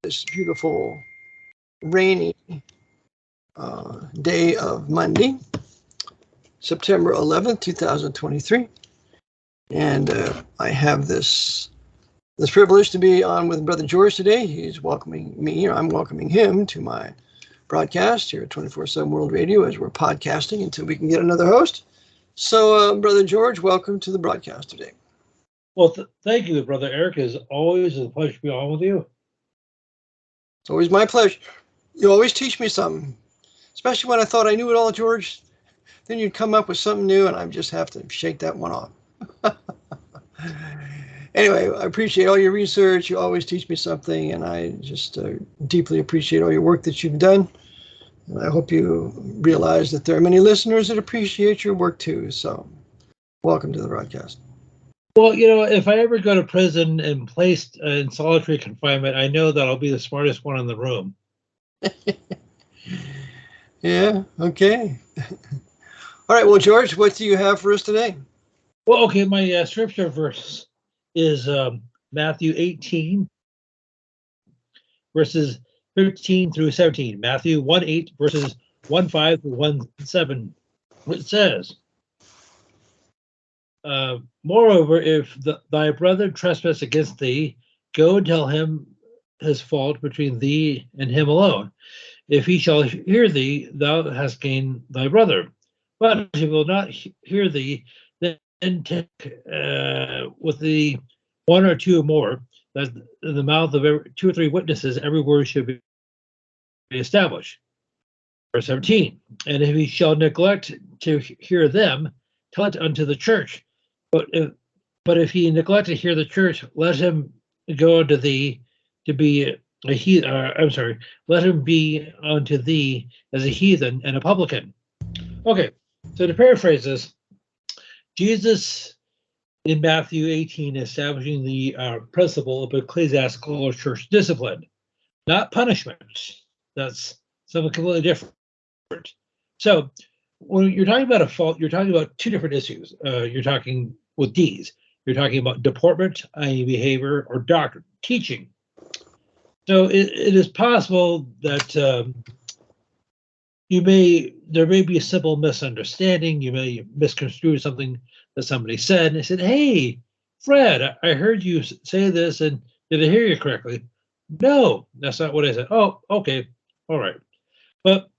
this beautiful rainy day of Monday, September 11th, 2023. And I have this privilege to be on with Brother George today. He's welcoming me, or I'm welcoming him to my broadcast here at 24/7 World Radio as we're podcasting until we can get another host. So, Brother George, welcome to the broadcast today. Well, thank you, Brother Eric. It's always a pleasure to be on with you. It's always my pleasure. You always teach me something, especially when I thought I knew it all, George. Then you'd come up with something new, and I just have to shake that one off. Anyway, I appreciate all your research. You always teach me something, and I just deeply appreciate all your work that you've done. And I hope you realize that there are many listeners that appreciate your work too. So, welcome to the broadcast. Well, if I ever go to prison and placed in solitary confinement, I know that I'll be the smartest one in the room. Yeah, okay. All right, well, George, what do you have for us today? Well, okay, my scripture verse is Matthew 18, verses 13 through 17. Matthew 1:8, verses 1:5 through 1:7, which says, moreover, if thy brother trespass against thee, go and tell him his fault between thee and him alone. If he shall hear thee, thou hast gained thy brother. But if he will not hear thee, then take with thee one or two or more, that in the mouth of two or three witnesses every word should be established. Verse 17, and if he shall neglect to hear them, tell it unto the church. But if he neglect to hear the church, let him go unto thee to be a heathen. Let him be unto thee as a heathen and a publican. Okay, so to paraphrase this, Jesus in Matthew 18 establishing the principle of ecclesiastical or church discipline, not punishment. That's something completely different. So when you're talking about a fault, you're talking about two different issues. You're talking with D's. You're talking about deportment, i.e. behavior, or doctrine, teaching. So it is possible that there may be a simple misunderstanding. You may misconstrue something that somebody said, and they said, "Hey, Fred, I heard you say this, and did I hear you correctly?" No, that's not what I said. Oh, okay, all right. But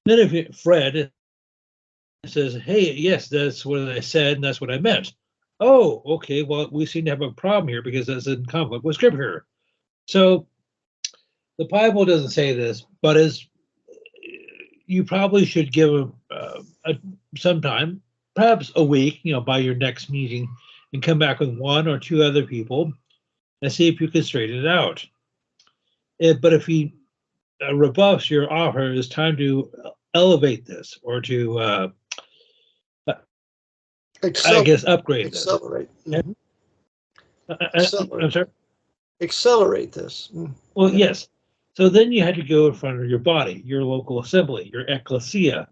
then if Fred says, "Hey, yes, that's what I said, and that's what I meant." Oh, okay, well, we seem to have a problem here because that's in conflict with Scripture. So the Bible doesn't say this, but you probably should give him some time, perhaps a week, by your next meeting, and come back with one or two other people and see if you can straighten it out. But if he rebuffs your offer, it's time to elevate this or to, upgrade accelerate. this. I'm sorry? Accelerate this. Well, yes. So then you had to go in front of your body, your local assembly, your ecclesia,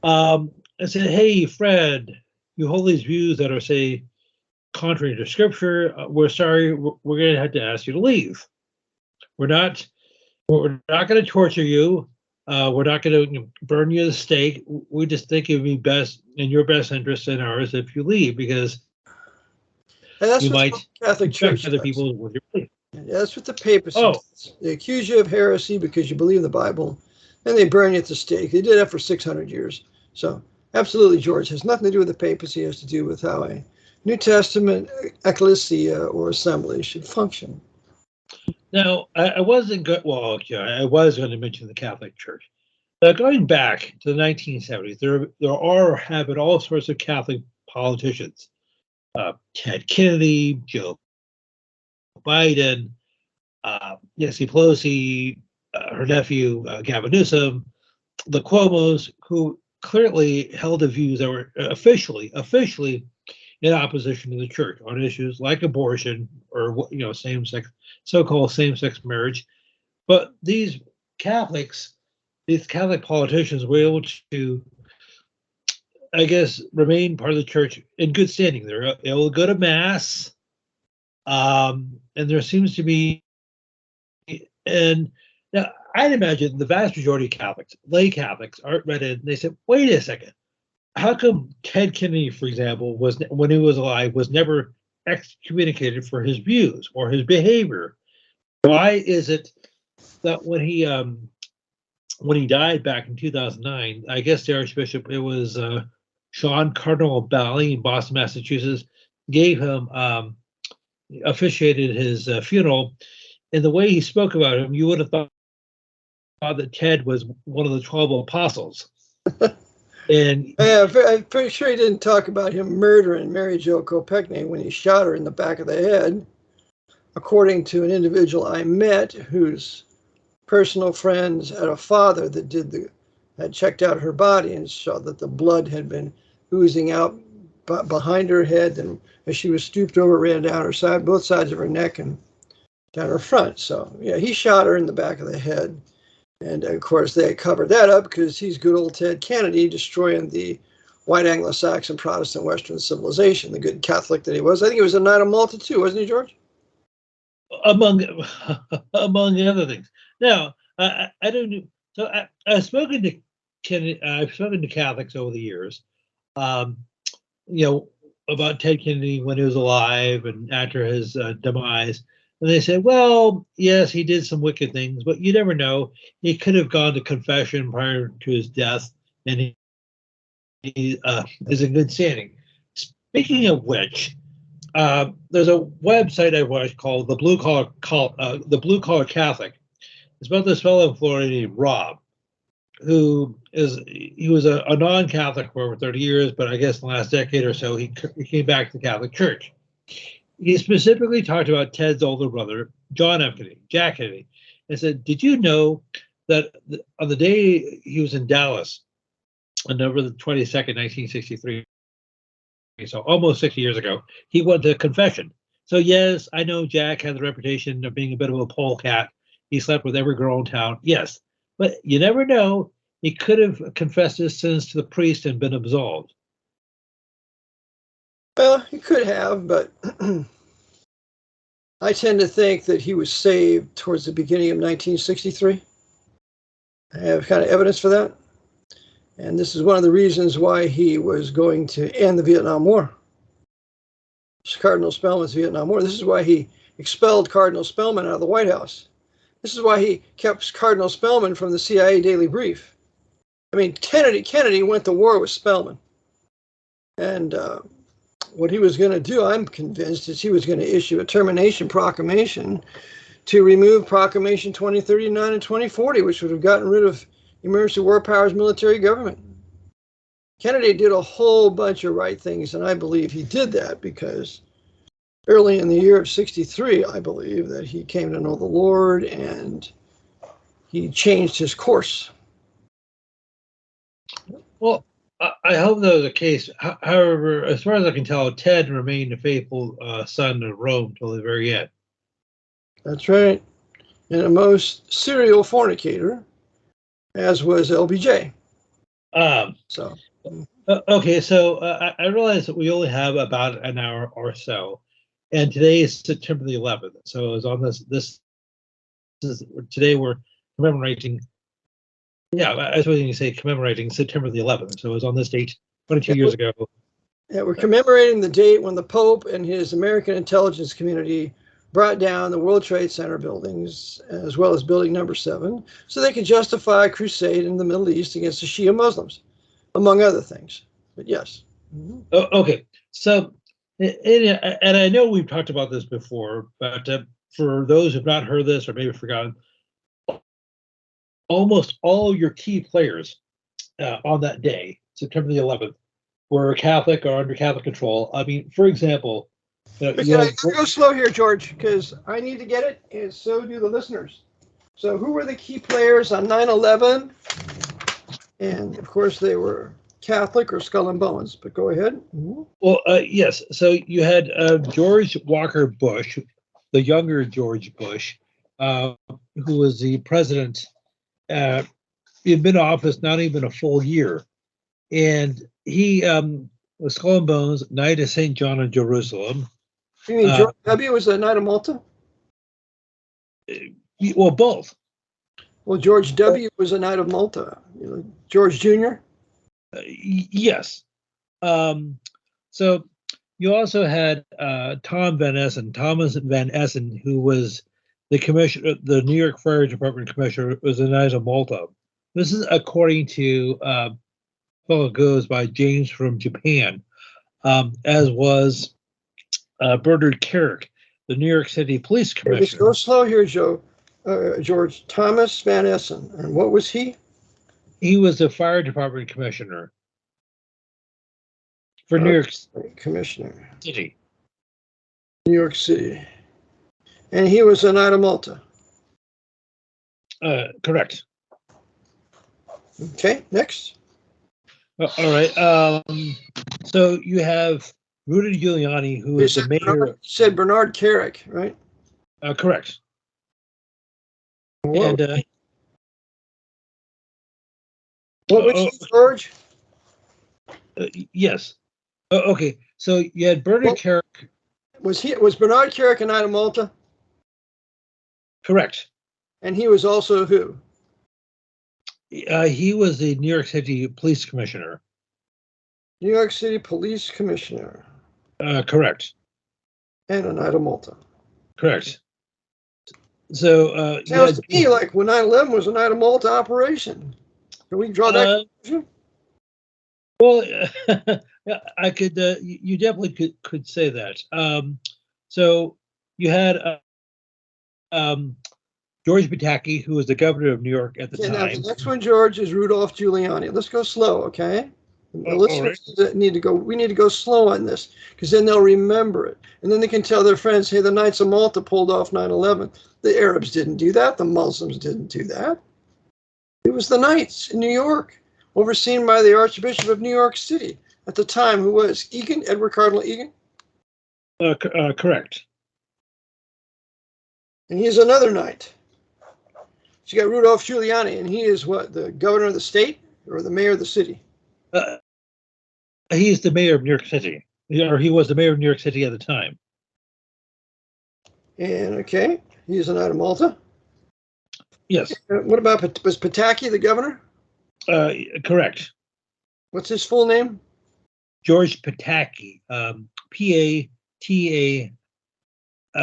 and say, "Hey, Fred, you hold these views that are, say, contrary to Scripture. We're sorry. We're going to have to ask you to leave. We're not going to torture you. We're not going to burn you at the stake. We just think it would be best in your best interest and ours if you leave, because you might Catholic Church other people with your belief." Yeah, that's what the papacy does. They accuse you of heresy because you believe the Bible, and they burn you at the stake. They did that for 600 years. So, absolutely, George, has nothing to do with the papacy. It has to do with how a New Testament ecclesia or assembly should function. Now, I wasn't good. Well, okay, I was going to mention the Catholic Church. Going back to the 1970s, there have been all sorts of Catholic politicians. Ted Kennedy, Joe Biden, Nancy Pelosi, her nephew, Gavin Newsom, the Cuomos, who clearly held the views that were officially in opposition to the church on issues like abortion or same-sex, so-called same-sex marriage. But these Catholic politicians were able to, I guess, remain part of the church in good standing. They're able to go to mass, and there seems to be And now I'd imagine the vast majority of Catholics, lay Catholics, aren't read it, and they said, wait a second, how come Ted Kennedy, for example, was when he was alive, was never excommunicated for his views or his behavior? Why is it that when he died back in 2009, I guess the Archbishop, it was Sean Cardinal Bally in Boston, Massachusetts, gave him officiated his funeral, and the way he spoke about him, you would have thought that Ted was one of the 12 apostles. And yeah, I'm pretty sure he didn't talk about him murdering Mary Jo Kopechne when he shot her in the back of the head. According to an individual I met, whose personal friends had a father that had checked out her body and saw that the blood had been oozing out behind her head, and as she was stooped over, ran down her side, both sides of her neck and down her front. So yeah, he shot her in the back of the head. And of course, they covered that up because he's good old Ted Kennedy, destroying the white Anglo-Saxon Protestant Western civilization, the good Catholic that he was. I think he was a Knight of Malta too, wasn't he, George? Among other things. Now, I don't know. So I've spoken to Catholics over the years, about Ted Kennedy when he was alive and after his demise. And they say, well, yes, he did some wicked things, but you never know. He could have gone to confession prior to his death, and he is in good standing. Speaking of which, there's a website I watch called the Blue Collar Catholic. It's about this fellow in Florida named Rob, he was a non-Catholic for over 30 years, but I guess in the last decade or so he came back to the Catholic Church. He specifically talked about Ted's older brother, John F. Kennedy, Jack Kennedy, and said, did you know that on the day he was in Dallas, on November the 22nd, 1963, so almost 60 years ago, he went to confession. So yes, I know Jack had the reputation of being a bit of a polecat. He slept with every girl in town. Yes, but you never know. He could have confessed his sins to the priest and been absolved. Well, he could have, but I tend to think that he was saved towards the beginning of 1963. I have kind of evidence for that. And this is one of the reasons why he was going to end the Vietnam War. Cardinal Spellman's Vietnam War. This is why he expelled Cardinal Spellman out of the White House. This is why he kept Cardinal Spellman from the CIA Daily Brief. I mean, Kennedy went to war with Spellman. And what he was going to do, I'm convinced, is he was going to issue a termination proclamation to remove Proclamation 2039 and 2040, which would have gotten rid of emergency war powers military government. Kennedy did a whole bunch of right things, and I believe he did that because early in the year of 63, I believe that he came to know the Lord and he changed his course. Well, I hope that was the case. However, as far as I can tell, Ted remained a faithful son of Rome till the very end. That's right. And a most serial fornicator, as was LBJ. Okay, so I realize that we only have about an hour or so, and today is September the 11th. So it's on today we're commemorating. Yeah, I was going to say commemorating September the 11th. So it was on this date 22 years ago. Yeah, we're commemorating the date when the Pope and his American intelligence community brought down the World Trade Center buildings, as well as building number 7, so they could justify a crusade in the Middle East against the Shia Muslims, among other things. But yes. Mm-hmm. Okay, so, and I know we've talked about this before, but for those who've not heard this or maybe forgotten, almost all your key players on that day, September the 11th, were Catholic or under Catholic control. I mean, for example, go slow here, George, because I need to get it, and so do the listeners. So who were the key players on 9/11? And of course, they were Catholic or Skull and Bones, but go ahead. Mm-hmm. Well, yes. So you had George Walker Bush, the younger George Bush, who was the president. He had been in office not even a full year. And he was Skull and Bones, Knight of St. John of Jerusalem. You mean George W. was a Knight of Malta? Well, both. Well, George W. was a Knight of Malta. George Jr.? Yes. So you also had Thomas Van Essen, who was the commissioner, the New York Fire Department commissioner, was a Knight of Malta. This is according to fellow goes by James from Japan, as was Bernard Carrick, the New York City Police Commissioner. Let's go slow here, Joe. George Thomas Van Essen. And what was he? He was the Fire Department commissioner for New York Commissioner. City. New York City. And he was a Knight of Malta. Correct. Okay, next. All right. So you have Rudy Giuliani, who is the mayor. You said Bernard Carrick, right? Correct. What, And what was he, George? yes. Okay. So you had Bernard Carrick. Was Bernard Carrick a Knight of Malta? Correct. And he was also who? He was the New York City Police Commissioner. New York City Police Commissioner. Correct. And a Knight of Malta. Correct. So sounds to me like when 9/11 was a Knight of Malta operation. Can we draw that conclusion? Well, I could. You definitely could say that. So you had George Pataki, who was the governor of New York at the time. Now the next one, George, is Rudolph Giuliani. Let's go slow, okay? The listeners need to go. We need to go slow on this because then they'll remember it, and then they can tell their friends, "Hey, the Knights of Malta pulled off 9/11. The Arabs didn't do that. The Muslims didn't do that. It was the Knights in New York, overseen by the Archbishop of New York City at the time, who was Egan, Edward Cardinal Egan." Correct. And he is another knight. So you got Rudolph Giuliani, and he is what, the governor of the state or the mayor of the city? He's the mayor of New York City, or he was the mayor of New York City at the time. And okay, he is a Knight of Malta. Yes. What about, was Pataki the governor? Correct. What's his full name? George Pataki, Pataki,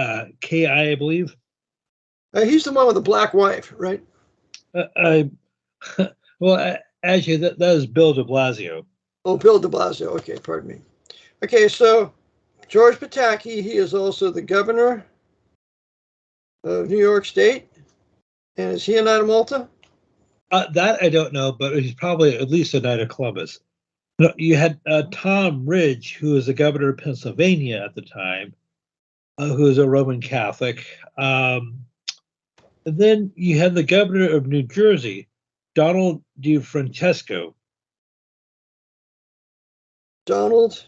I believe. He's the one with the black wife, right? Well, actually, that is Bill de Blasio. Oh, Bill de Blasio. Okay, pardon me. Okay, so George Pataki, he is also the governor of New York State. And is he a Knight of Malta? That I don't know, but he's probably at least a Knight of Columbus. No, you had Tom Ridge, who was the governor of Pennsylvania at the time, who was a Roman Catholic. And then you had the governor of New Jersey, Donald DeFrancesco. Donald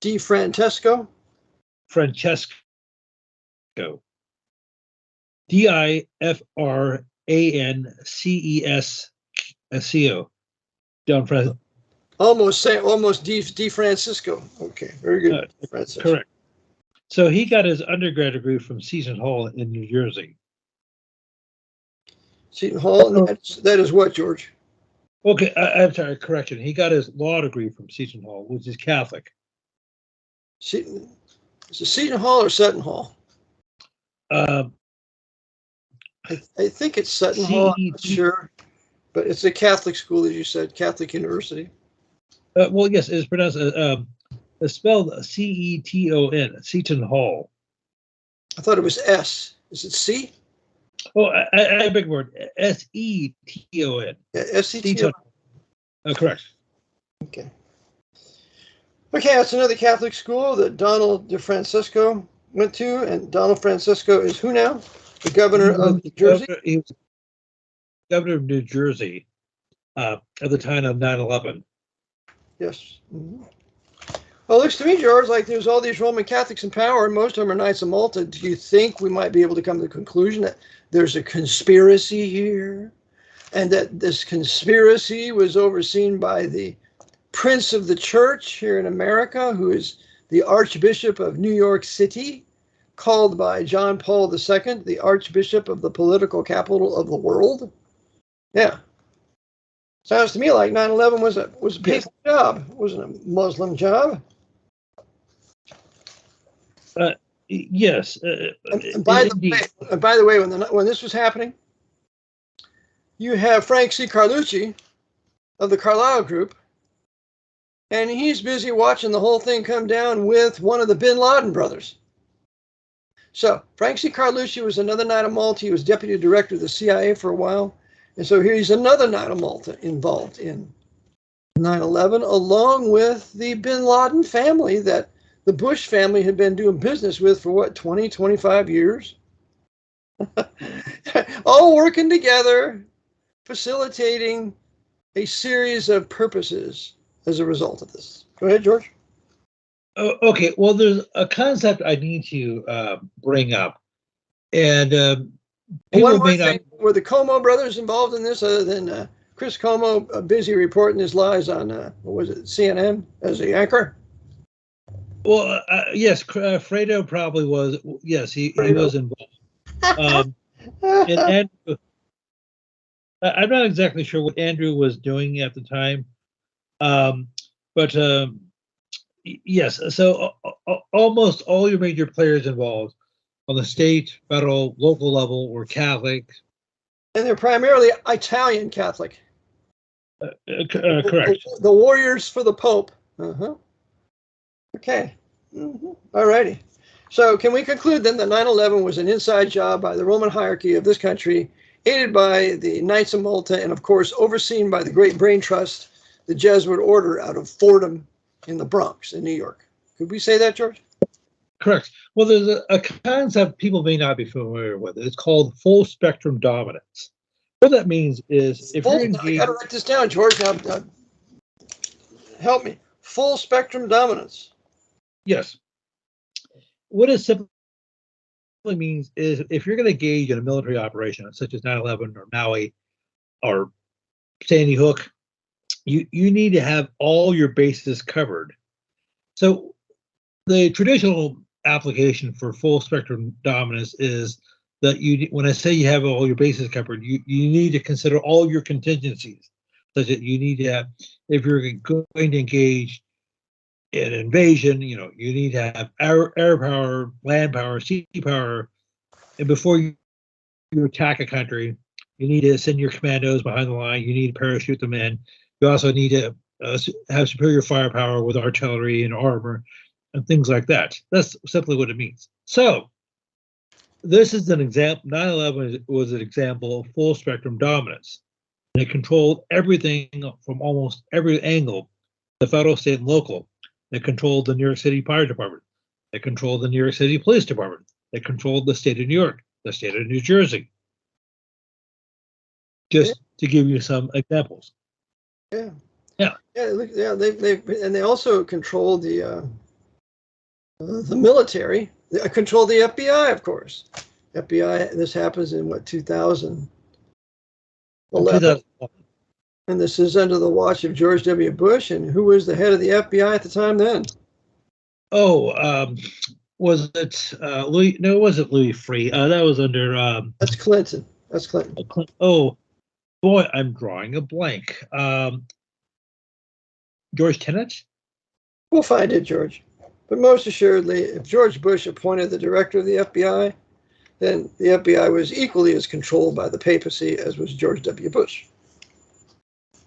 DeFrancesco? Francesco. DIFRANCESCO. Don Francisco. Almost DeFrancisco. Okay, very good. Correct. So he got his undergrad degree from Seton Hall in New Jersey. Seton Hall, that is what, George? Okay, I'm sorry, correction. He got his law degree from Seton Hall, which is Catholic. Is it Seton Hall or Sutton Hall? I think it's Sutton Hall, I'm not sure. But it's a Catholic school, as you said, Catholic University. Well, yes, it's pronounced, it's spelled Ceton, Seton Hall. I thought it was S. Is it C? Oh, I beg your pardon. SETON. Yeah, SETON. Correct. Okay. Okay, that's another Catholic school that Donald DeFrancesco went to, and Donald Francisco is who now? The governor of New Jersey? He was governor of New Jersey at the time of 9/11. Yes. Mm-hmm. Well, it looks to me, George, like there's all these Roman Catholics in power, and most of them are Knights of Malta. Do you think we might be able to come to the conclusion that there's a conspiracy here, and that this conspiracy was overseen by the Prince of the Church here in America, who is the Archbishop of New York City, called by John Paul II, the Archbishop of the political capital of the world. Yeah. Sounds to me like 9/11 was a painful job. It wasn't a Muslim job. Yes. And by the way, when this was happening, you have Frank C. Carlucci of the Carlyle Group, and he's busy watching the whole thing come down with one of the Bin Laden brothers. So Frank C. Carlucci was another Knight of Malta. He was deputy director of the CIA for a while. And so here's another Knight of Malta involved in 9/11, along with the Bin Laden family that the Bush family had been doing business with for what, 20, 25 years? All working together, facilitating a series of purposes as a result of this. Go ahead, George. Oh, okay, well, there's a concept I need to bring up. And one more thing, were the Como brothers involved in this other than Chris Como busy reporting his lies on, what was it, CNN as the anchor? Well, yes, Fredo probably was. Yes, he was involved. And Andrew, I'm not exactly sure what Andrew was doing at the time, but yes. So almost all your major players involved on the state, federal, local level were Catholic, and they're primarily Italian Catholic. Correct. The warriors for the Pope. Okay. All righty. So can we conclude then that 9/11 was an inside job by the Roman hierarchy of this country, aided by the Knights of Malta, and of course overseen by the Great Brain Trust, the Jesuit order out of Fordham in the Bronx in New York? Could we say that, George? Correct. Well, there's a concept people may not be familiar with. It's called full spectrum dominance. What that means is if you're engaged... I got to write this down, George. Now, help me. Full spectrum dominance. Yes. What it simply means is if you're going to engage in a military operation such as 9/11 or Maui or Sandy Hook, you need to have all your bases covered. So the traditional application for full spectrum dominance is that when I say you have all your bases covered, you need to consider all your contingencies, such that you need to have, if you're going to engage in invasion, you need to have air power, land power, sea power, and before you attack a country, you need to send your commandos behind the line. You need to parachute them in. You also need to have superior firepower with artillery and armor and things like that. That's simply what it means. So this is an example. 9/11 was an example of full spectrum dominance. It controlled everything from almost every angle, the federal, state, and local. It controlled the New York City Fire Department. It controlled the New York City Police Department. It controlled the state of New York, the state of New Jersey. Just to give you some examples. Yeah. They also controlled the military. They controlled the FBI, of course. FBI. This happens in what, 2011. 2001. And this is under the watch of George W. Bush. And who was the head of the FBI at the time then? Oh, was it Louis? No, it wasn't Louis Freeh. That was under. That's Clinton. That's Clinton. Oh, boy, I'm drawing a blank. George Tenet? We'll find it, George. But most assuredly, if George Bush appointed the director of the FBI, then the FBI was equally as controlled by the papacy as was George W. Bush.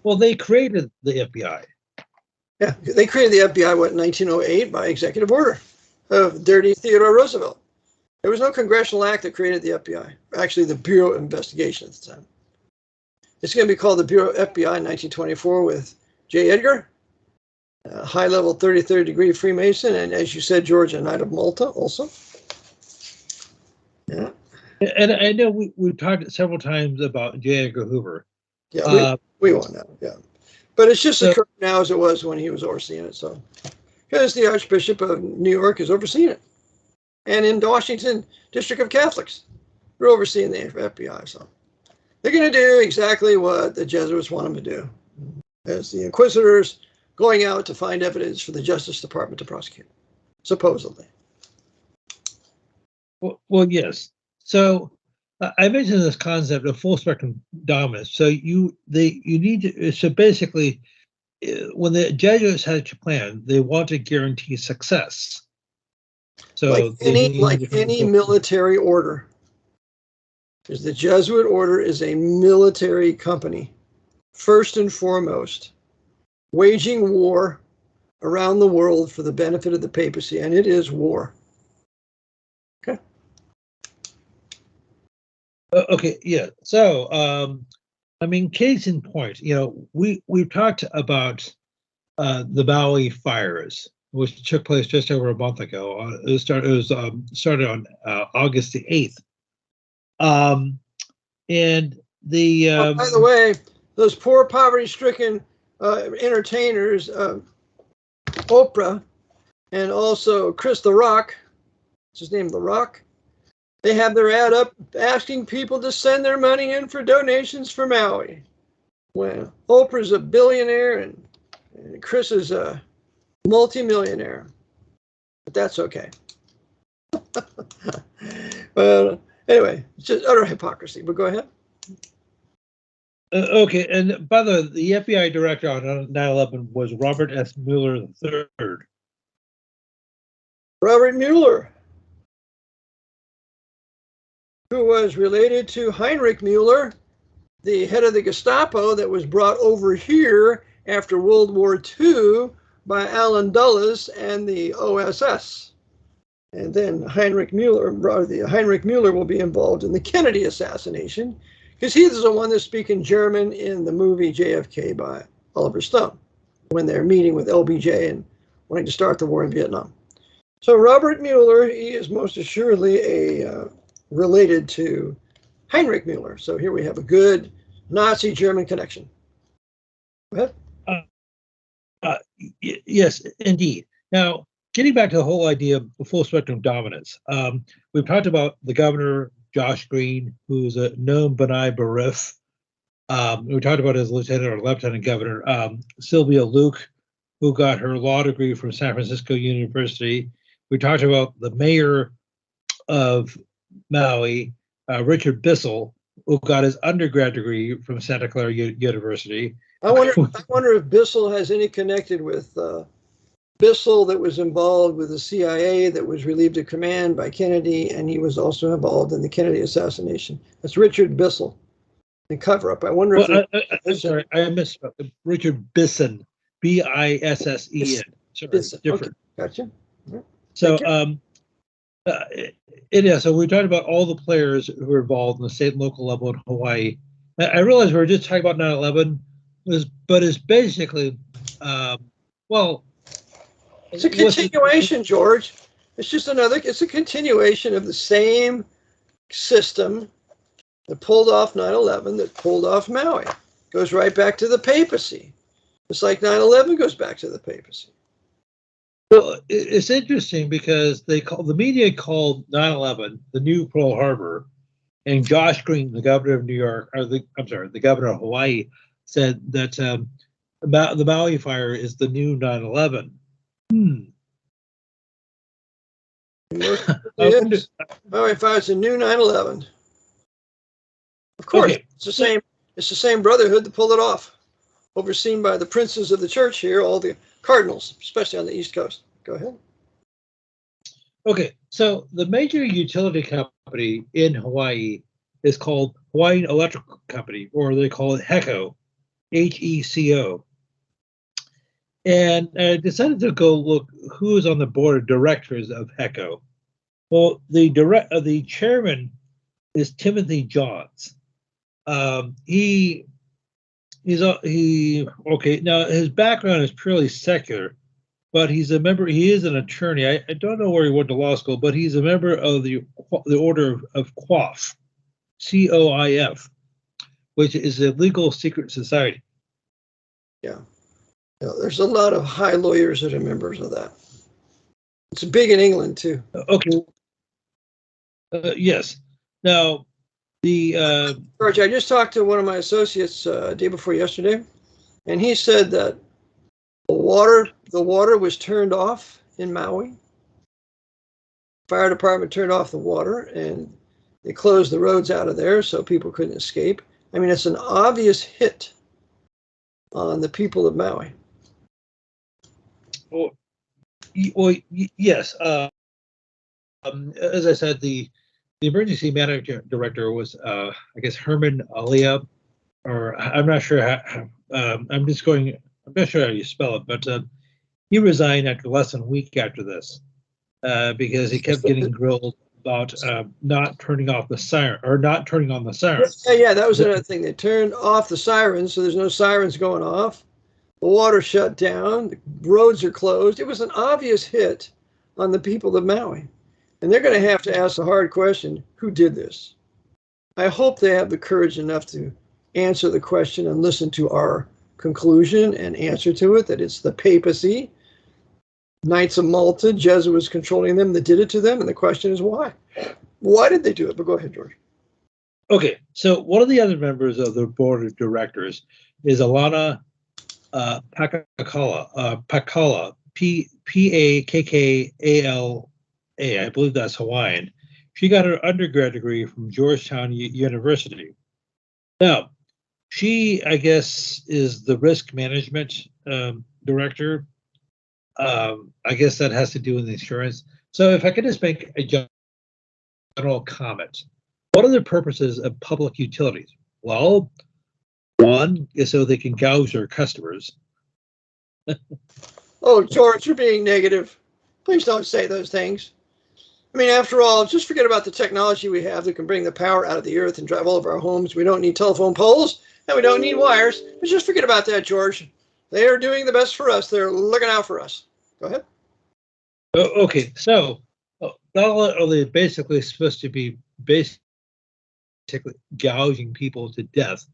Well, they created the FBI. Yeah, they created the FBI, what, in 1908 by executive order of Dirty Theodore Roosevelt. There was no congressional act that created the FBI. Actually, the Bureau of Investigation at the time. It's going to be called the Bureau of FBI in 1924 with J. Edgar, a high-level 33rd degree Freemason, and as you said, George, a Knight of Malta also. Yeah. And I know we've talked several times about J. Edgar Hoover. Yeah, we won't know. Yeah, but it's just as correct now as it was when he was overseeing it. So, because the Archbishop of New York is overseeing it, and in the Washington District of Catholics, they're overseeing the FBI. So they're going to do exactly what the Jesuits want them to do, as the inquisitors going out to find evidence for the Justice Department to prosecute, supposedly. Well, yes. So I mentioned this concept of full spectrum dominance. So you need to, so basically when the Jesuits had a plan, they want to guarantee success. So like any military order. Because the Jesuit order is a military company, first and foremost, waging war around the world for the benefit of the papacy, and it is war. Okay. Okay, yeah. So, I mean, case in point, we've talked about the Maui fires, which took place just over a month ago. It started on August the 8th. And the by the way, those poor poverty-stricken entertainers, Oprah, and also Chris the Rock, what's his name, The Rock, they have their ad up asking people to send their money in for donations for Maui. Well, Oprah's a billionaire and Chris is a multimillionaire, but that's okay. Well, anyway, it's just utter hypocrisy, but go ahead. Okay, and by the way, the FBI director on 9/11 was Robert S. Mueller III. Robert Mueller, who was related to Heinrich Mueller, the head of the Gestapo that was brought over here after World War II by Allen Dulles and the OSS. And then Heinrich Mueller will be involved in the Kennedy assassination because he's the one that's speaking German in the movie JFK by Oliver Stone when they're meeting with LBJ and wanting to start the war in Vietnam. So Robert Mueller, he is most assuredly related to Heinrich Mueller. So here we have a good Nazi German connection. Go ahead. Yes, indeed. Now, getting back to the whole idea of full spectrum dominance, we've talked about the governor, Josh Green, who's a known B'nai B'rith. We talked about his lieutenant or lieutenant governor, Sylvia Luke, who got her law degree from San Francisco University. We talked about the mayor of Maui, Richard Bissell, who got his undergrad degree from Santa Clara University. I wonder if Bissell has any connected with Bissell that was involved with the CIA that was relieved of command by Kennedy, and he was also involved in the Kennedy assassination. That's Richard Bissell, the cover-up. I wonder if... I'm sorry, I missed Richard Bisson, Bisen. Sorry, Bisson. different. Okay. Gotcha. So, so we talked about all the players who were involved in the state and local level in Hawaii. I realize we were just talking about 9/11, but it's basically, it's a continuation, George. It's a continuation of the same system that pulled off 9/11, that pulled off Maui. Goes right back to the papacy. It's like 9/11 goes back to the papacy. Well, it's interesting because the media called 9/11 the new Pearl Harbor, and Josh Green, the governor of New York, the governor of Hawaii, said that the Maui fire is the new 9/11. Maui fire is the new 9/11. Of course, okay. It's the same brotherhood that pulled it off, overseen by the princes of the church here, all the cardinals, especially on the East Coast. Go ahead. Okay, so the major utility company in Hawaii is called Hawaiian Electric Company, or they call it HECO, HECO. And I decided to go look who is on the board of directors of HECO. Well, the chairman is Timothy Johns. Now his background is purely secular, but he is an attorney. I don't know where he went to law school, but he's a member of the Order of COIF, COIF, which is a legal secret society. Yeah. There's a lot of high lawyers that are members of that. It's big in England too. Okay. Yes. Now, George, I just talked to one of my associates day before yesterday, and he said that the water was turned off in Maui Fire department turned off the water, and they closed the roads out of there so people couldn't escape. I mean, it's an obvious hit on the people of Maui. Yes. As I said, the emergency management director was, I guess, Herman Alia, or I'm not sure how. I'm not sure how you spell it, but he resigned after less than a week after this because he kept getting grilled about not turning off the siren or not turning on the siren. Yeah, that was another thing. They turned off the sirens, so there's no sirens going off. The water shut down. The roads are closed. It was an obvious hit on the people of Maui. And they're going to have to ask the hard question, who did this? I hope they have the courage enough to answer the question and listen to our conclusion and answer to it, that it's the papacy, Knights of Malta, Jesuits controlling them, that did it to them. And the question is why? Why did they do it? But go ahead, George. Okay, so one of the other members of the board of directors is Alana Pakala, Pakkala. I believe that's Hawaiian. She got her undergrad degree from Georgetown University. Now, she, I guess, is the risk management director. I guess that has to do with insurance. So if I could just make a general comment. What are the purposes of public utilities? Well, one is so they can gouge their customers. Oh, George, you're being negative. Please don't say those things. I mean, after all, just forget about the technology we have that can bring the power out of the earth and drive all of our homes. We don't need telephone poles and we don't need wires. But just forget about that, George. They are doing the best for us. They're looking out for us. Go ahead. Okay, so not only are they basically supposed to be basically gouging people to death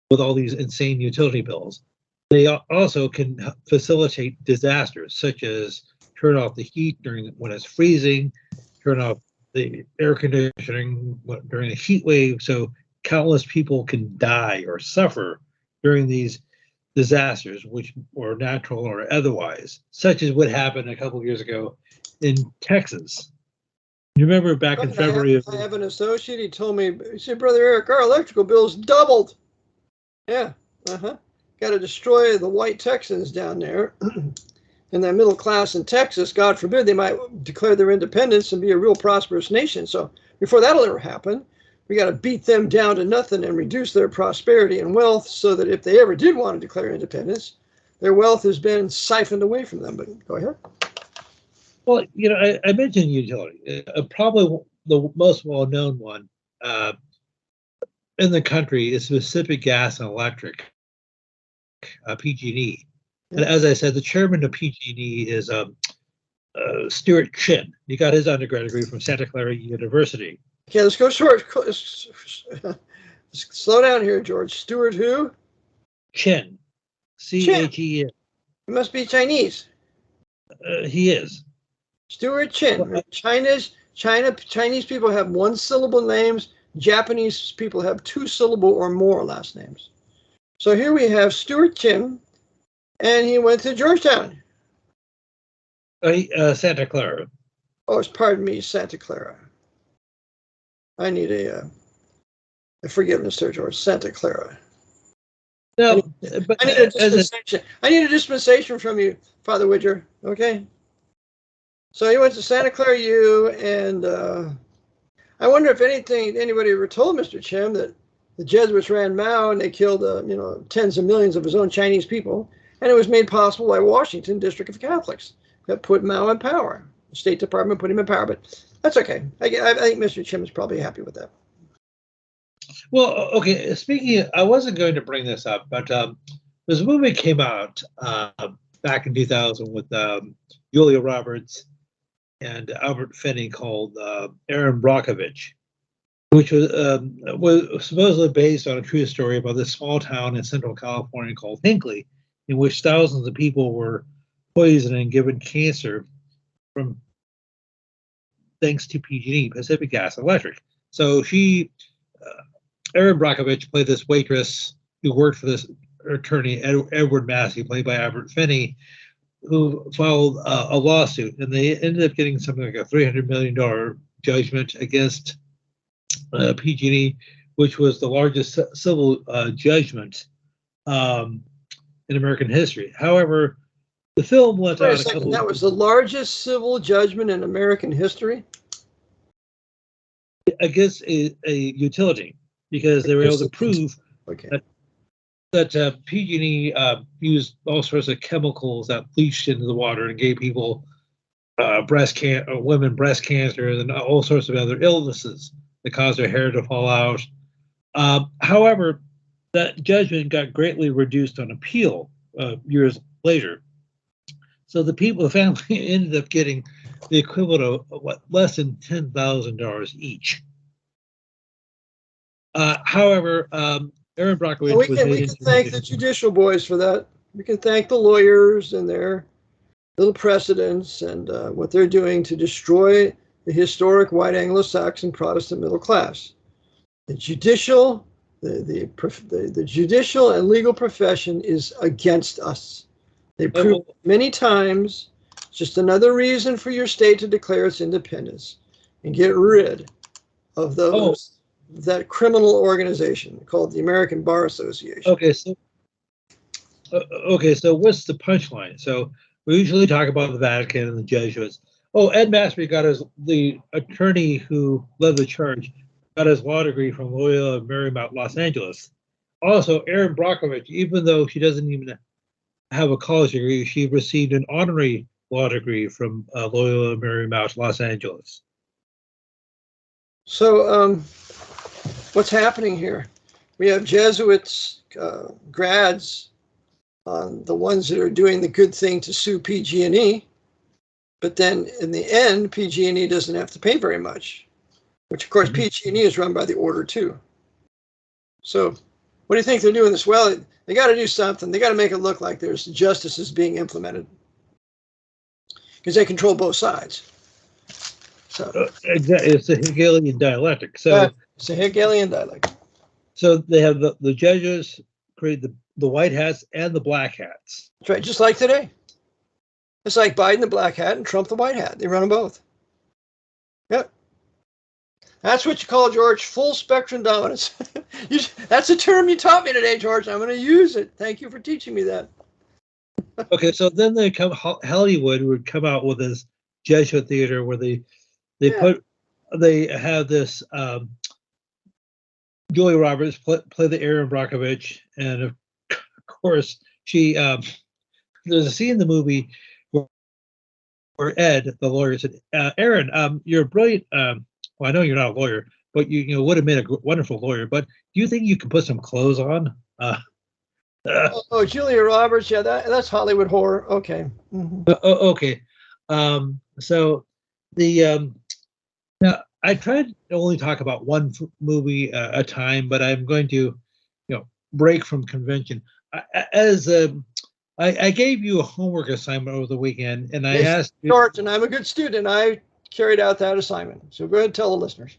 with all these insane utility bills, they also can facilitate disasters, such as turn off the heat when it's freezing, turn off the air conditioning during a heat wave, so countless people can die or suffer during these disasters, which were natural or otherwise, such as what happened a couple of years ago in Texas. You remember back in February I have an associate. He told me, he said, Brother Eric, our electrical bills doubled. Yeah, got to destroy the white Texans down there. And that middle class in Texas, God forbid, they might declare their independence and be a real prosperous nation. So before that'll ever happen, we got to beat them down to nothing and reduce their prosperity and wealth so that if they ever did want to declare independence, their wealth has been siphoned away from them. But go ahead. Well, I mentioned utility. Probably the most well-known one in the country is Pacific Gas and Electric, PG&E. And as I said, the chairman of PG&E is Stuart Chin. He got his undergrad degree from Santa Clara University. Okay, let's go short. Slow down here, George. Stuart who? Chin. C-H-E-N. He must be Chinese. He is. Stuart Chin. Chinese people have one-syllable names. Japanese people have two-syllable or more last names. So here we have Stuart Chin, and he went to Georgetown. Santa Clara. Oh, pardon me, Santa Clara. I need a forgiveness there, George. Santa Clara. No, but I need a dispensation. I need a dispensation from you, Father Widger. Okay. So he went to Santa Clara U, and I wonder if anybody ever told Mr. Chin that the Jesuits ran Mao and they killed tens of millions of his own Chinese people, and it was made possible by Washington District of Catholics that put Mao in power. The State Department put him in power, but that's okay. I think Mr. Chin is probably happy with that. Well, okay. Speaking, I wasn't going to bring this up, but there's a movie came out back in 2000 with Julia Roberts and Albert Finney called Erin Brockovich, which was supposedly based on a true story about this small town in Central California called Hinckley, in which thousands of people were poisoned and given cancer from thanks to PG&E, Pacific Gas and Electric. So Erin Brockovich played this waitress who worked for this attorney, Edward Massey, played by Albert Finney, who filed a lawsuit, and they ended up getting something like a $300 million judgment against PG&E, which was the largest civil judgment in American history. However, the film went Wait a out a second, couple. that was the largest civil judgment in American history? Against a utility, because they were able to prove Okay. that PG&E used all sorts of chemicals that leached into the water and gave people women breast cancer and all sorts of other illnesses that caused their hair to fall out. However, that judgment got greatly reduced on appeal years later. So the family ended up getting the equivalent of less than $10,000 each. However, Aaron Brockovich we was can made thank the judicial boys for that. We can thank the lawyers and their little precedents and what they're doing to destroy the historic white Anglo-Saxon Protestant middle class. The judicial, the judicial and legal profession is against us. They proved many times. It's just another reason for your state to declare its independence and get rid of those. That criminal organization called the American Bar Association. Okay, so what's the punchline? So we usually talk about the Vatican and the Jesuits. Oh, Ed Masbury the attorney who led the charge, got his law degree from Loyola Marymount, Los Angeles. Also, Erin Brockovich, even though she doesn't even have a college degree, she received an honorary law degree from Loyola Marymount, Los Angeles. So, what's happening here? We have Jesuits grads, the ones that are doing the good thing to sue PG&E, but then in the end, PG&E doesn't have to pay very much, which of course PG&E is run by the order too. So, what do you think they're doing this? Well, they got to do something. They got to make it look like there's justice is being implemented because they control both sides. So exactly, it's a Hegelian dialectic. So it's a Hegelian dialectic. So they have the Jesuits create the white hats and the black hats. That's right, just like today. It's like Biden the black hat and Trump the white hat. They run them both. Yep. That's what you call, George, full spectrum dominance. That's a term you taught me today, George. I'm going to use it. Thank you for teaching me that. Okay, so then Hollywood would come out with this Jesuit theater where they have this Julia Roberts play the Erin Brockovich, and of course she there's a scene in the movie where Ed, the lawyer, said, "Erin, you're brilliant. Well, I know you're not a lawyer, but you would have made a wonderful lawyer. But do you think you can put some clothes on?" Julia Roberts, yeah, that's Hollywood horror. Okay. Mm-hmm. Okay. So the now I tried to only talk about one movie at a time, but I'm going to, break from convention. I gave you a homework assignment over the weekend, and I asked you. Short, and I'm a good student. I carried out that assignment. So go ahead and tell the listeners.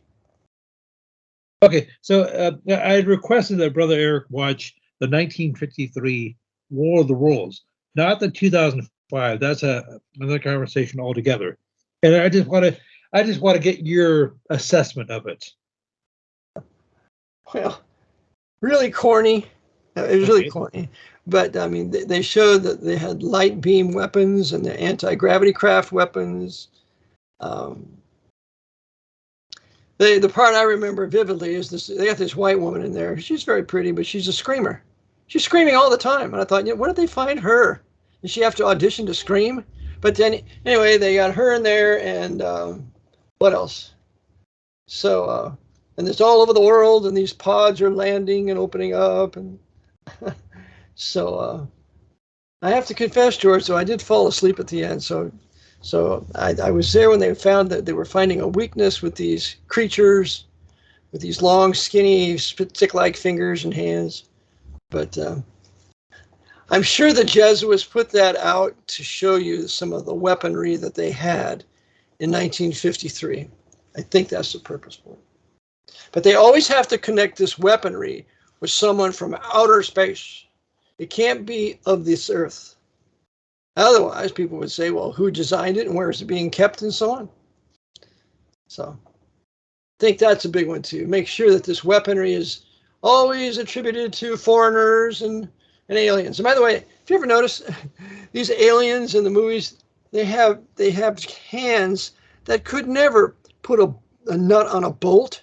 Okay, so I had requested that Brother Eric watch the 1953 War of the Worlds, not the 2005. That's another conversation altogether. And I just want to get your assessment of it. Well, really corny. It was really corny. But I mean, they showed that they had light beam weapons and the anti-gravity craft weapons. The part I remember vividly is this: they got this white woman in there. She's very pretty, but she's a screamer. She's screaming all the time. And I thought, where did they find her? Did she have to audition to scream? But then, anyway, they got her in there, and what else? So, and it's all over the world, and these pods are landing and opening up, and so I have to confess, George, so I did fall asleep at the end. So I was there when they found that they were finding a weakness with these creatures, with these long, skinny, stick-like fingers and hands. But I'm sure the Jesuits put that out to show you some of the weaponry that they had in 1953. I think that's the purpose for it. But they always have to connect this weaponry with someone from outer space. It can't be of this earth. Otherwise, people would say, well, who designed it and where is it being kept and so on. So I think that's a big one too. Make sure that this weaponry is always attributed to foreigners and aliens. And by the way, if you ever notice, these aliens in the movies, they have hands that could never put a nut on a bolt.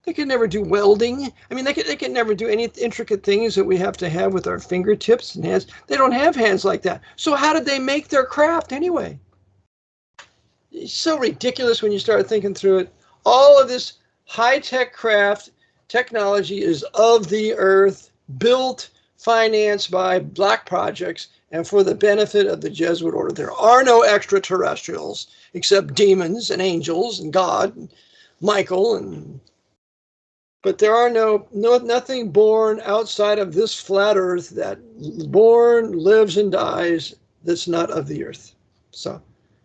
They could never do welding. I mean, they could never do any intricate things that we have to have with our fingertips and hands. They don't have hands like that. So how did they make their craft anyway? It's so ridiculous when you start thinking through it. All of this high-tech craft technology is of the earth, built, financed by black projects, and for the benefit of the Jesuit order. There are no extraterrestrials except demons and angels and God and Michael, but there are nothing born outside of this flat earth that born, lives, and dies that's not of the earth. So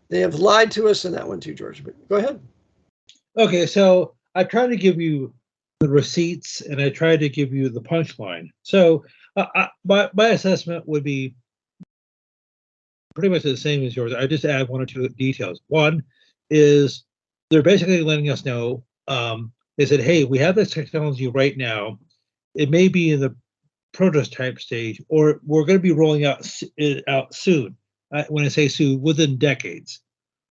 they have lied to us in that one too, George. But go ahead. Okay, so I tried to give you the receipts and I tried to give you the punchline. So my assessment would be pretty much the same as yours. I just add one or two details. One is they're basically letting us know, they said, hey, we have this technology right now. It may be in the prototype stage, or we're going to be rolling out soon. When I say soon, within decades.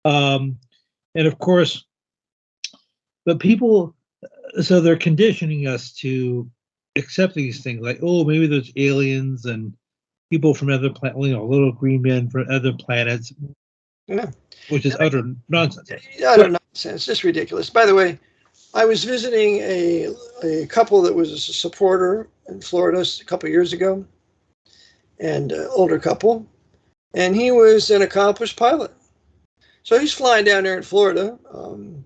And of course, but people, so they're conditioning us to accept these things like, oh, maybe there's aliens and people from other planets, little green men from other planets, Yeah. Which is utter nonsense. Utter nonsense, just ridiculous. By the way, I was visiting a couple that was a supporter in Florida a couple of years ago, and older couple, and he was an accomplished pilot. So he's flying down there in Florida, and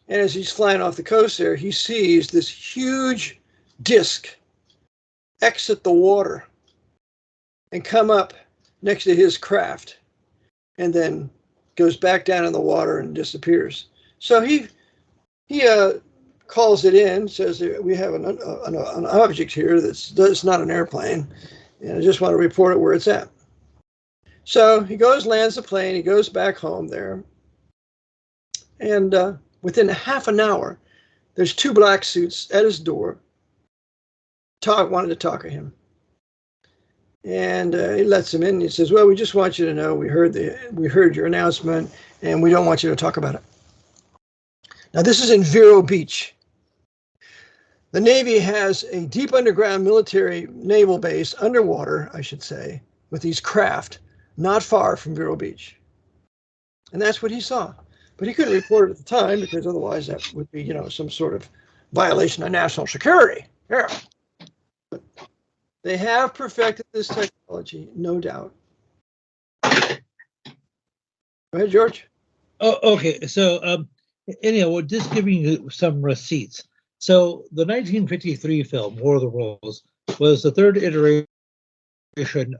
as he's flying off the coast there, he sees this huge disc exit the water and come up next to his craft, and then goes back down in the water and disappears. So he calls it in, says we have an object here that's not an airplane, and I just want to report it where it's at. So he goes, lands the plane, he goes back home there, and within half an hour, there's two black suits at his door, wanted to talk to him. And he lets him in. He says, well, we just want you to know we heard your announcement, and we don't want you to talk about it. Now, this is in Vero Beach. The Navy has a deep underground military naval base, underwater, I should say, with these craft not far from Vero Beach. And that's what he saw. But he couldn't report it at the time because otherwise that would be, some sort of violation of national security. Yeah. But they have perfected this technology, no doubt. Go ahead, George. Oh, okay. So, anyhow, we're just giving you some receipts. So the 1953 film, War of the Worlds, was the third iteration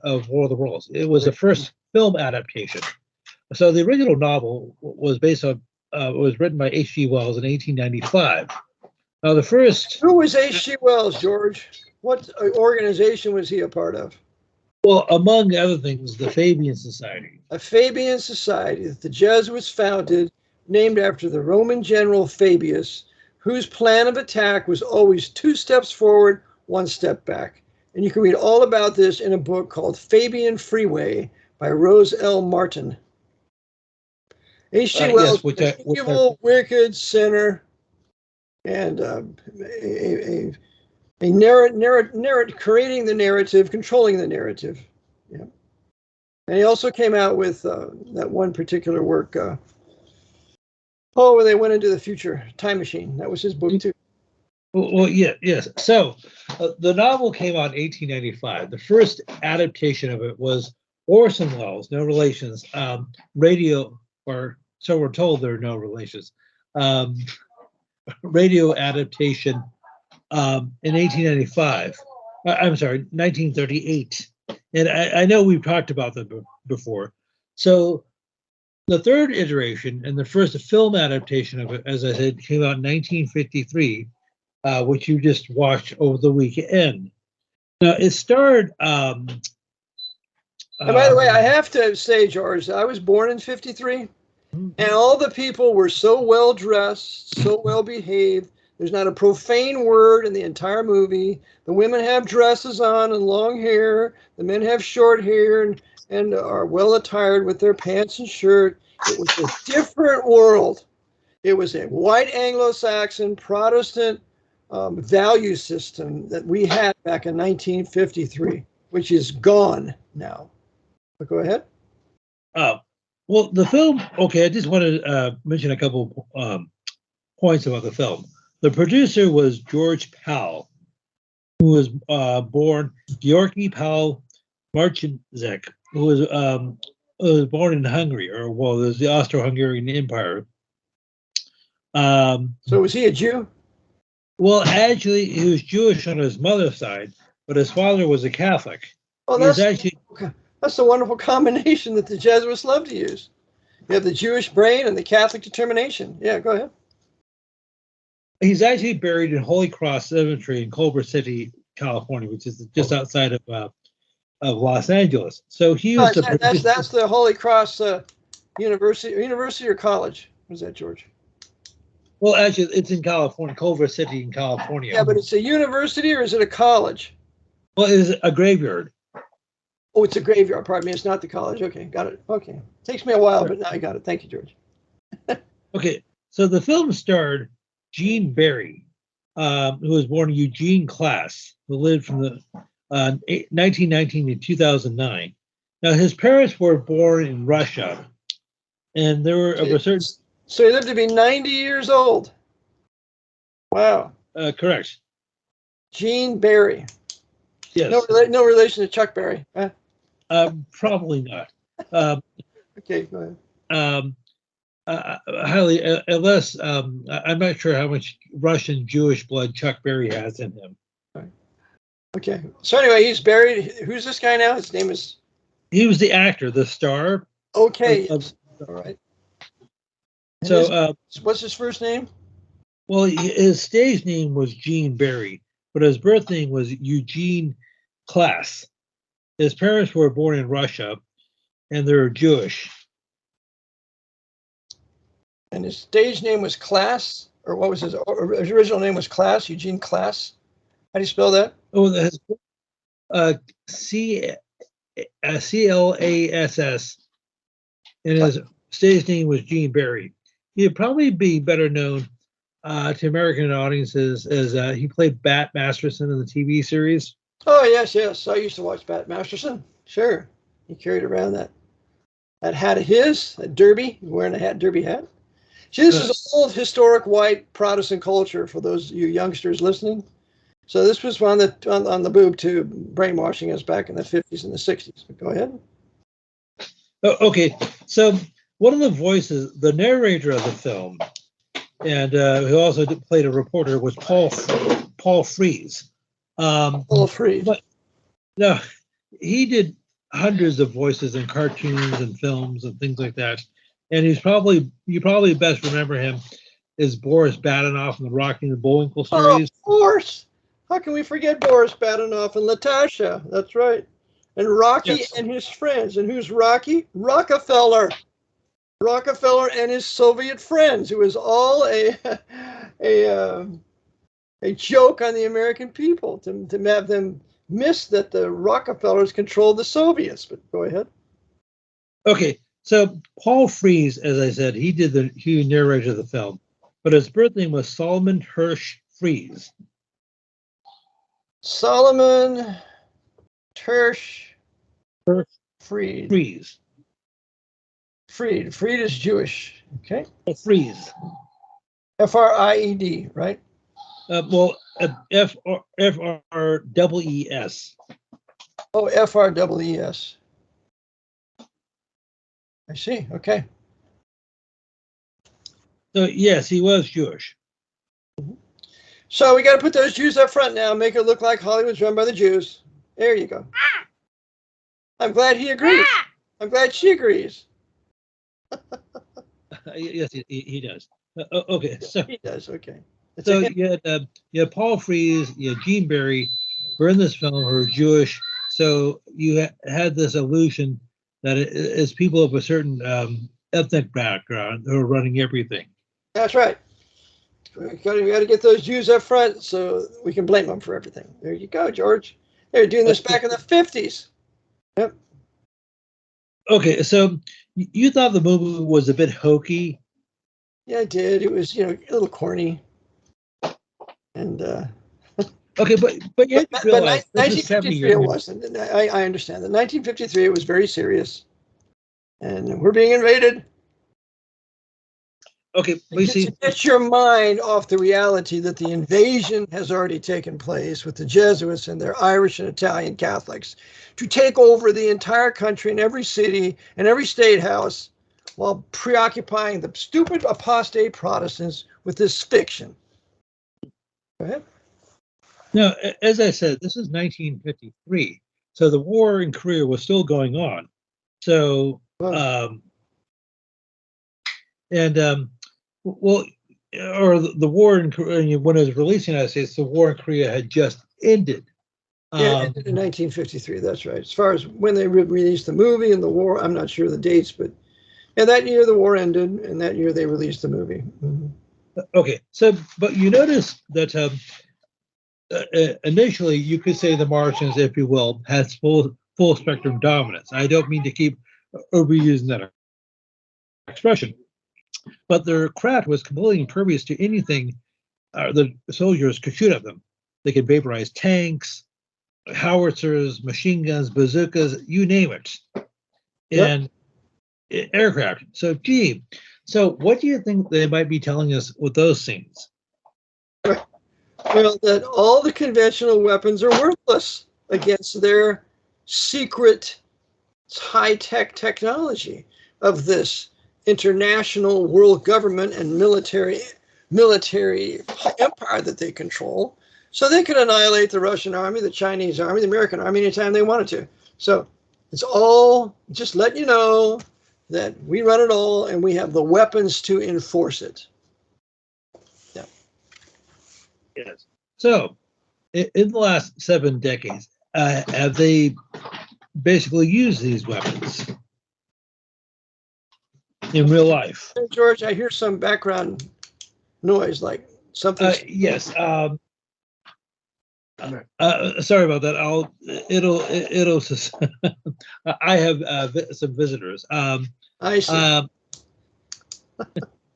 of War of the Worlds. It was the first film adaptation. So the original novel was based on, was written by H.G. Wells in 1895. Now the first... Who was H.G. Wells, George? What organization was he a part of? Well, among other things, the Fabian Society. A Fabian Society that the Jesuits founded, named after the Roman general Fabius, whose plan of attack was always 2 steps forward, 1 step back. And you can read all about this in a book called Fabian Freeway by Rose L. Martin. H.G. Wells was an evil, wicked sinner, and creating the narrative, controlling the narrative. Yeah. And he also came out with that one particular work, where they went into the future, Time Machine. That was his book too. Well, yeah, yes. So the novel came out in 1895. The first adaptation of it was Orson Welles, no relations, radio, or so we're told there are no relations, radio adaptation in 1895. I'm sorry, 1938. And I know we've talked about that before. So the third iteration and the first film adaptation of it, as I said, came out in 1953, which you just watched over the weekend. Now, it starred And by the way, I have to say, George, I was born in 53, and all the people were so well dressed, so well behaved. There's not a profane word in the entire movie. The women have dresses on and long hair. The men have short hair and are well attired with their pants and shirt. It was a different world. It was a white Anglo-Saxon Protestant value system that we had back in 1953, which is gone now. But go ahead. Well, the film, okay, I just want to mention a couple points about the film. The producer was George Powell, who was born Georgi Powell Marcinzek, who was born in Hungary, or well, there's the Austro-Hungarian Empire. So was he a Jew? Well, actually, he was Jewish on his mother's side, but his father was a Catholic. Oh, that's a wonderful combination that the Jesuits love to use. You have the Jewish brain and the Catholic determination. Yeah, go ahead. He's actually buried in Holy Cross Cemetery in Culver City, California, which is just outside of Los Angeles. So he was that's the Holy Cross University or college. Was that, George? Well, actually, it's in California, Culver City in California. Yeah, but it's a university or is it a college? Well, it's a graveyard. Oh, it's a graveyard. Pardon me. It's not the college. Okay, got it. Okay. Takes me a while, but now I got it. Thank you, George. Okay, so the film starred Gene Barry, who was born in Eugene Class, who lived from the 1919 to 2009. Now, his parents were born in Russia, and there were of a certain... So he lived to be 90 years old. Wow. Correct. Gene Barry. Yes. No relation to Chuck Berry. Huh? Probably not. Okay, go ahead. Highly, unless I'm not sure how much Russian Jewish blood Chuck Berry has in him. Okay. So anyway, he's buried. Who's this guy now? His name is... He was the actor, the star. Okay. All right. So, what's his first name? Well, his stage name was Gene Barry, but his birth name was Eugene Class. His parents were born in Russia, and they're Jewish. And his stage name was Class, or what was his original name? Was Class, Eugene Class. How do you spell that? Oh, that's C-L-A-S-S, and his stage name was Gene Barry. He'd probably be better known to American audiences as he played Bat Masterson in the TV series. Oh, yes. I used to watch Bat Masterson. Sure. He carried around that hat of his, that derby, wearing a derby hat. See, this is old historic white Protestant culture for those of you youngsters listening. So this was on the boob tube, brainwashing us back in the 50s and the 60s. But go ahead. Okay, so one of the voices, the narrator of the film, and who also played a reporter, was Paul Frees. Paul Frees. But no, he did hundreds of voices in cartoons and films and things like that. And you probably best remember him as Boris Badenoff in the Rocky and the Bullwinkle series. Oh, of course. How can we forget Boris Badenoff and Latasha? That's right. And Rocky and his friends. And who's Rocky? Rockefeller. Rockefeller and his Soviet friends. It was all a joke on the American people to have them miss that the Rockefellers controlled the Soviets. But go ahead. Okay, so Paul Frees, as I said, he narrated the film, but his birth name was Solomon Hirsch Frees. Solomon Hirsch Freed. Freed is Jewish. Okay. Frees. F-R-I-E-D, right? F-R-E-E-S. Oh, F-R-E-E-S. I see. Okay. So yes, he was Jewish. So we got to put those Jews up front now, make it look like Hollywood's run by the Jews. There you go. I'm glad he agrees. I'm glad she agrees. Yes, he does. Okay, so he does. Okay. So you had Paul Frees, you had Gene Barry, were in this film who are Jewish. So you had this illusion that it's people of a certain ethnic background who are running everything. That's right. We got to get those Jews up front so we can blame them for everything. There you go, George. They were doing this back in the 50s. Yep. Okay, so you thought the movie was a bit hokey. Yeah, I did. It was, a little corny. And okay, but you have to realize but 1953 it wasn't. I understand that. 1953 it was very serious, and we're being invaded. Okay, we see. Get your mind off the reality that the invasion has already taken place with the Jesuits and their Irish and Italian Catholics to take over the entire country and every city and every state house while preoccupying the stupid apostate Protestants with this fiction. Go ahead. Now, as I said, this is 1953, so the war in Korea was still going on. So, well, or the war in Korea, when it was released in the United States, the war in Korea had just ended. Yeah, it ended in 1953, that's right. As far as when they released the movie and the war, I'm not sure the dates, but yeah, that year the war ended, and that year they released the movie. Mm-hmm. Okay, so, but you notice that initially you could say the Martians, if you will, has full spectrum dominance. I don't mean to keep overusing that expression, but their craft was completely impervious to anything the soldiers could shoot at them. They could vaporize tanks, howitzers, machine guns, bazookas, you name it, and aircraft. So, so what do you think they might be telling us with those scenes? Well, that all the conventional weapons are worthless against their secret high-tech technology of this international world government and military empire that they control. So they could annihilate the Russian army, the Chinese army, the American army anytime they wanted to. So it's all just letting you know that we run it all and we have the weapons to enforce it. Yeah. Yes. So in the last 7 decades, have they basically used these weapons in real life? Hey, George, I hear some background noise, like something. Yes. Sorry about that. It'll. I have some visitors. I see.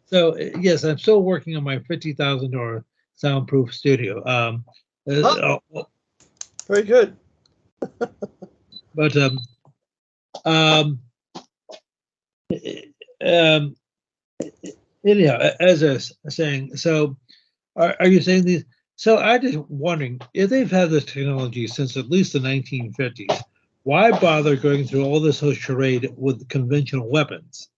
So yes, I'm still working on my $50,000 soundproof studio. Very good. But anyhow, as I was saying, so are you saying these? So I'm just wondering if they've had this technology since at least the 1950s. Why bother going through all this whole charade with conventional weapons?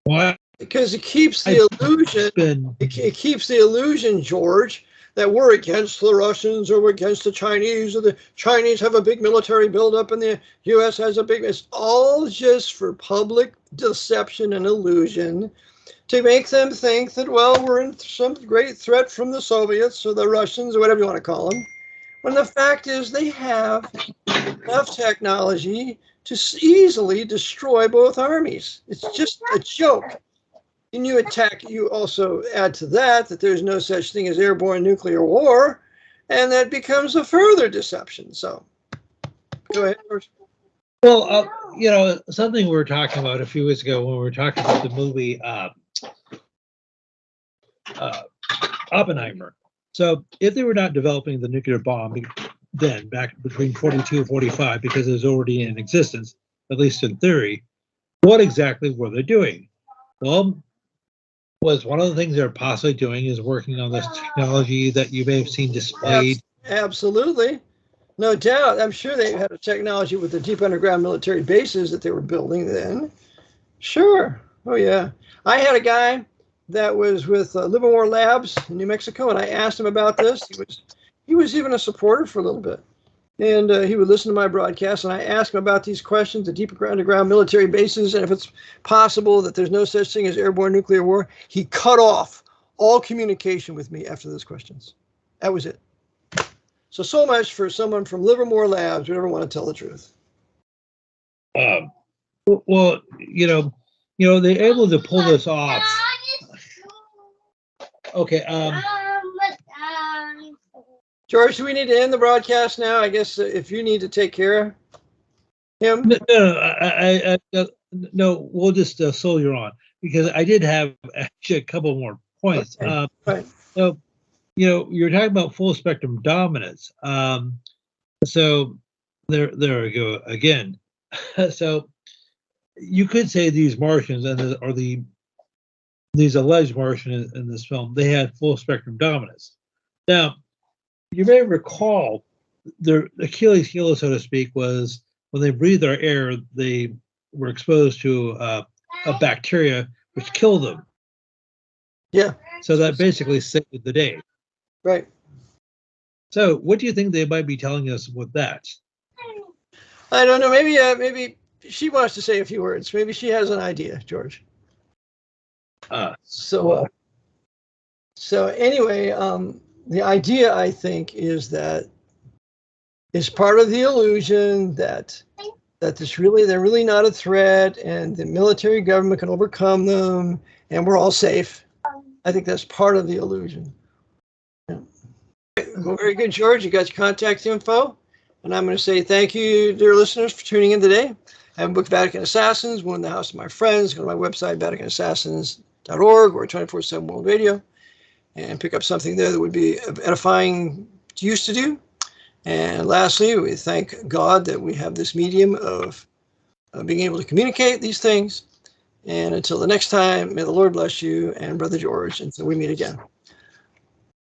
Why? Because it keeps the illusion. It keeps the illusion, George, that we're against the Russians or we're against the Chinese, or the Chinese have a big military buildup and the U.S. has a big. It's all just for public deception and illusion to make them think that, well, we're in some great threat from the Soviets or the Russians or whatever you want to call them. When the fact is they have enough technology to easily destroy both armies. It's just a joke. And you also add to that there's no such thing as airborne nuclear war, and that becomes a further deception. So, go ahead, George. Well, something we were talking about a few weeks ago when we were talking about the movie Oppenheimer. So, if they were not developing the nuclear bomb then, back between 42 and 45, because it was already in existence, at least in theory, what exactly were they doing? Well, was one of the things they're possibly doing is working on this technology that you may have seen displayed. Absolutely. No doubt. I'm sure they had a technology with the deep underground military bases that they were building then. Sure. Oh, yeah. I had a guy that was with Livermore Labs in New Mexico, and I asked him about this. He was even a supporter for a little bit. And he would listen to my broadcast, and I asked him about these questions, the deep underground military bases, and if it's possible that there's no such thing as airborne nuclear war. He cut off all communication with me after those questions. That was it. So much for someone from Livermore Labs who ever want to tell the truth. Well, they're able to pull this off. Okay. George, do we need to end the broadcast now? I guess if you need to take care of him. No, we'll just soldier on, because I did have actually a couple more points. Okay. Right. So, you're talking about full spectrum dominance. So there we go again. So you could say these Martians these alleged Martians in this film, they had full spectrum dominance. Now, you may recall their Achilles heel, so to speak, was when they breathed our air, they were exposed to a bacteria which killed them. Yeah. So that basically saved the day. Right. So what do you think they might be telling us with that? I don't know. Maybe she wants to say a few words. Maybe she has an idea, George. So anyway, the idea, I think, is that it's part of the illusion that they're really not a threat, and the military government can overcome them, and we're all safe. I think that's part of the illusion. Yeah. Well, very good, George. You got your contact info, and I'm going to say thank you, dear listeners, for tuning in today. I have a book, Vatican Assassins, One in the House of My Friends. Go to my website, VaticanAssassins.org, or 24/7 World Radio, and pick up something there that would be edifying to you to do. And lastly, we thank God that we have this medium of being able to communicate these things. And until the next time, may the Lord bless you and Brother George until we meet again.